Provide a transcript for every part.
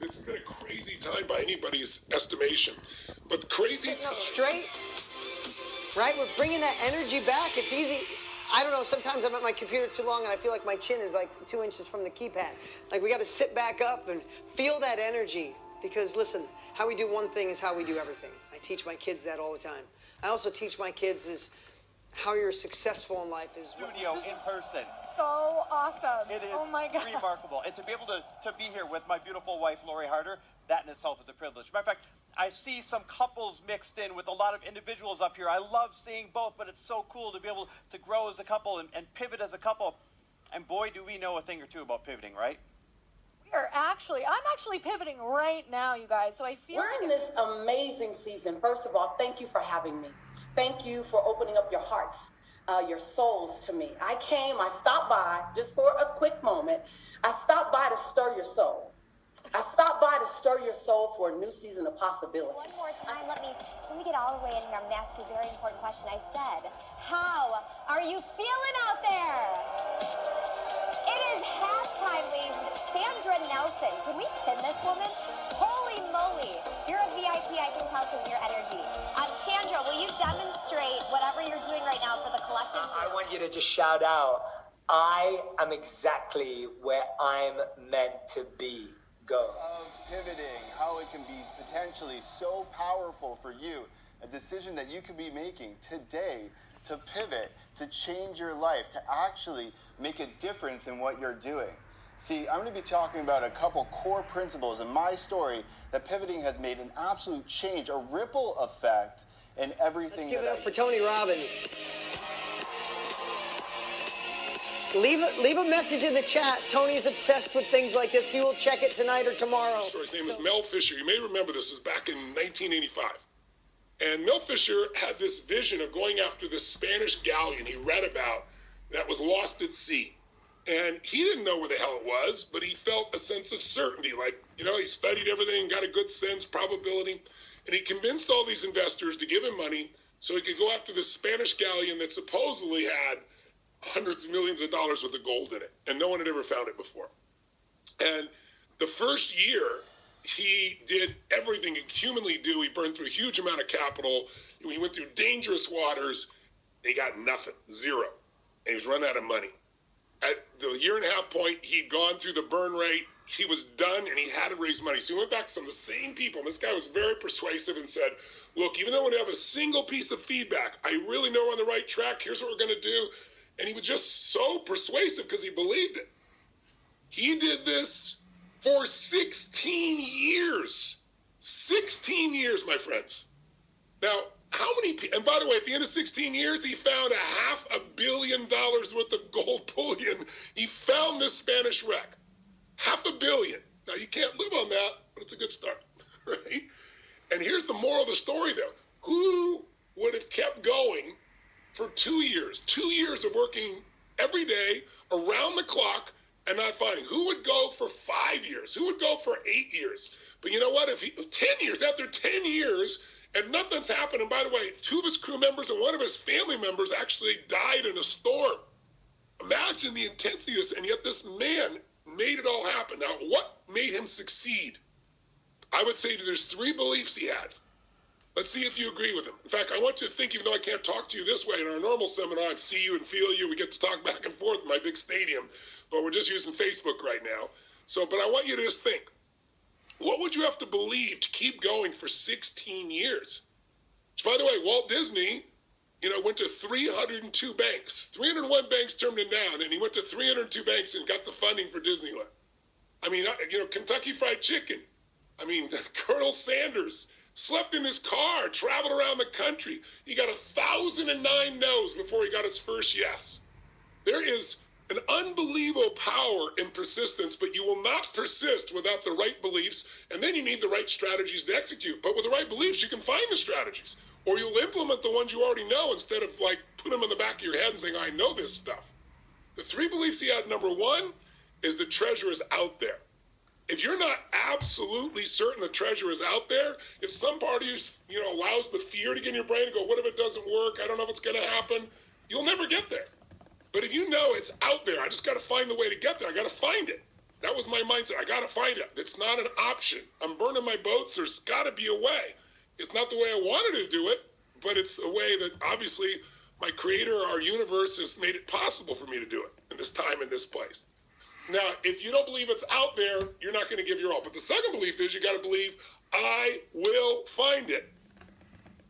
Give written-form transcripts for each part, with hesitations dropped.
It's been a crazy time by anybody's estimation. But crazy time. Straight, right? We're bringing that energy back. It's easy. I don't know, sometimes I'm at my computer too long and I feel like my chin is like 2 inches from the keypad. Like we got to sit back up and feel that energy. Because listen, how we do one thing is how we do everything. I teach my kids that all the time. I also teach my kids is how you're successful in life is... Studio in person. So awesome. It is oh my God. remarkable. And to be able to be here with my beautiful wife, Lori Harder, that in itself is a privilege. Matter of fact, I see some couples mixed in with a lot of individuals up here. I love seeing both, but it's so cool to be able to grow as a couple and pivot as a couple. And boy, do we know a thing or two about pivoting, right? I'm actually pivoting right now, you guys. So I feel we're in this amazing season. First of all, thank you for having me. Thank you for opening up your hearts, your souls to me. I stopped by just for a quick moment. I stopped by to stir your soul. I stopped by to stir your soul for a new season of possibility. One more time, let me get all the way in here. I'm going to ask you a very important question. I said, how are you feeling out there? It is halftime, ladies. Sandra Nelson. Can we pin this woman? Holy moly. You're a VIP, I can tell, because of your energy. Sandra, will you demonstrate whatever you're doing right now for the collective? I want you to just shout out, I am exactly where I'm meant to be. Go. Of pivoting, how it can be potentially so powerful for you. A decision that you could be making today to pivot, to change your life, to actually make a difference in what you're doing. See, I'm going to be talking about a couple core principles in my story that pivoting has made an absolute change, a ripple effect in everything. Let's give it up for Tony Robbins. Leave a message in the chat. Tony's obsessed with things like this. He will check it tonight or tomorrow. His name is Mel Fisher. You may remember this. It was back in 1985. And Mel Fisher had this vision of going after this Spanish galleon he read about that was lost at sea. And he didn't know where the hell it was, but he felt a sense of certainty. Like, he studied everything, got a good sense, probability. And he convinced all these investors to give him money so he could go after this Spanish galleon that supposedly had hundreds of millions of dollars worth of gold in it. And no one had ever found it before. And the first year, he did everything he could humanly do. He burned through a huge amount of capital. He went through dangerous waters. He got nothing, zero. And he was running out of money. At the year and a half point, he'd gone through the burn rate. He was done, and he had to raise money. So he went back to some of the same people. And this guy was very persuasive and said, look, even though we don't have a single piece of feedback, I really know we're on the right track. Here's what we're going to do. And he was just so persuasive because he believed it. He did this for 16 years. 16 years, my friends. Now, how many people, and by the way, at the end of 16 years, he found $500 million worth of gold bullion. He found this Spanish wreck. $500 million. Now, you can't live on that, but it's a good start, right? And here's the moral of the story, though. Who would have kept going for 2 years? 2 years of working every day, around the clock, and not finding? Who would go for 5 years? Who would go for 8 years? But you know what? 10 years, after 10 years, and nothing's happened. And by the way, 2 of his crew members and 1 of his family members actually died in a storm. Imagine the intensity of this, and yet this man made it all happen. Now, what made him succeed? I would say there's 3 beliefs he had. Let's see if you agree with him. In fact, I want you to think, even though I can't talk to you this way in our normal seminar, I see you and feel you. We get to talk back and forth in my big stadium, but we're just using Facebook right now. But I want you to just think, what would you have to believe to keep going for 16 years? Which, by the way, Walt Disney, went to 302 banks. 301 banks turned him down, and he went to 302 banks and got the funding for Disneyland. I mean, Kentucky Fried Chicken. I mean, Colonel Sanders slept in his car, traveled around the country. He got 1,009 no's before he got his first yes. There is an unbelievable power in persistence, but you will not persist without the right beliefs, and then you need the right strategies to execute. But with the right beliefs, you can find the strategies, or you'll implement the ones you already know instead of put them in the back of your head and saying, I know this stuff. The 3 beliefs he had, number 1, is the treasure is out there. If you're not absolutely certain the treasure is out there, if some part of you, allows the fear to get in your brain and go, what if it doesn't work? I don't know if it's going to happen. You'll never get there. But if you know it's out there, I just got to find the way to get there. I got to find it. That was my mindset. I got to find it. It's not an option. I'm burning my boats. There's got to be a way. It's not the way I wanted to do it, but it's a way that obviously my creator, our universe, has made it possible for me to do it in this time, in this place. Now, if you don't believe it's out there, you're not going to give your all. But the second belief is you got to believe I will find it.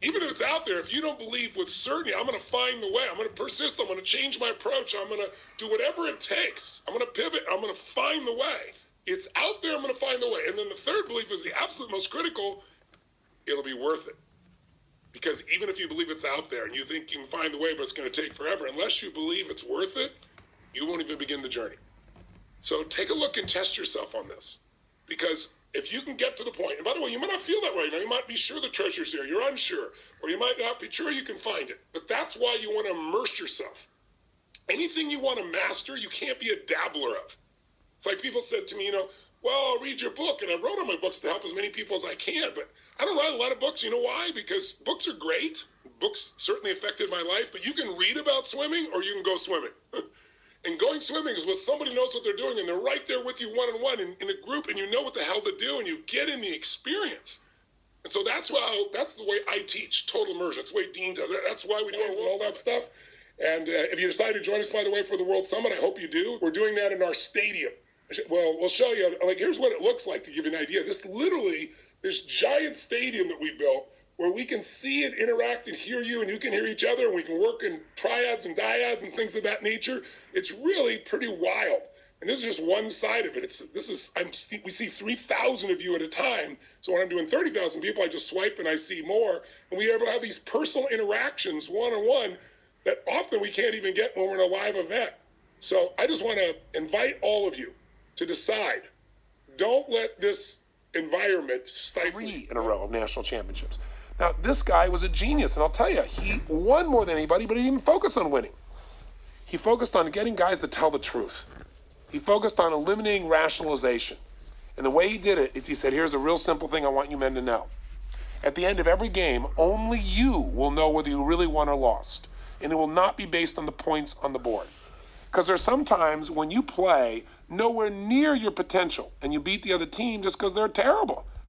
Even if it's out there, if you don't believe with certainty, I'm going to find the way. I'm going to persist. I'm going to change my approach. I'm going to do whatever it takes. I'm going to pivot. I'm going to find the way. It's out there. I'm going to find the way. And then the third belief is the absolute most critical. It'll be worth it. Because even if you believe it's out there and you think you can find the way, but it's going to take forever, unless you believe it's worth it, you won't even begin the journey. So take a look and test yourself on this. Because if you can get to the point, and by the way, you might not feel that way. Now, you might be sure the treasure's there. You're unsure. Or you might not be sure you can find it. But that's why you want to immerse yourself. Anything you want to master, you can't be a dabbler of. It's like people said to me, well, I'll read your book. And I wrote on my books to help as many people as I can. But I don't write a lot of books. You know why? Because books are great. Books certainly affected my life. But you can read about swimming or you can go swimming. And going swimming is when somebody knows what they're doing and they're right there with you one-on-one in a group and you know what the hell to do and you get in the experience. And so that's the way I teach, total immersion. That's the way Dean does it. That's why we do all that stuff. And if you decide to join us, by the way, for the World Summit, I hope you do. We're doing that in our stadium. Well, we'll show you. Here's what it looks like to give you an idea. This giant stadium that we built where we can see and interact and hear you and you can hear each other and we can work in triads and dyads and things of that nature. It's really pretty wild. And this is just one side of it. We see 3,000 of you at a time. So when I'm doing 30,000 people, I just swipe and I see more. And we are able to have these personal interactions one-on-one that often we can't even get when we're in a live event. So I just want to invite all of you to decide. Don't let this environment stifle you. 3 in a row of national championships. Now, this guy was a genius, and I'll tell you, he won more than anybody, but he didn't focus on winning. He focused on getting guys to tell the truth. He focused on eliminating rationalization. And the way he did it is he said, here's a real simple thing I want you men to know. At the end of every game, only you will know whether you really won or lost. And it will not be based on the points on the board. Because there's sometimes when you play nowhere near your potential and you beat the other team just because they're terrible.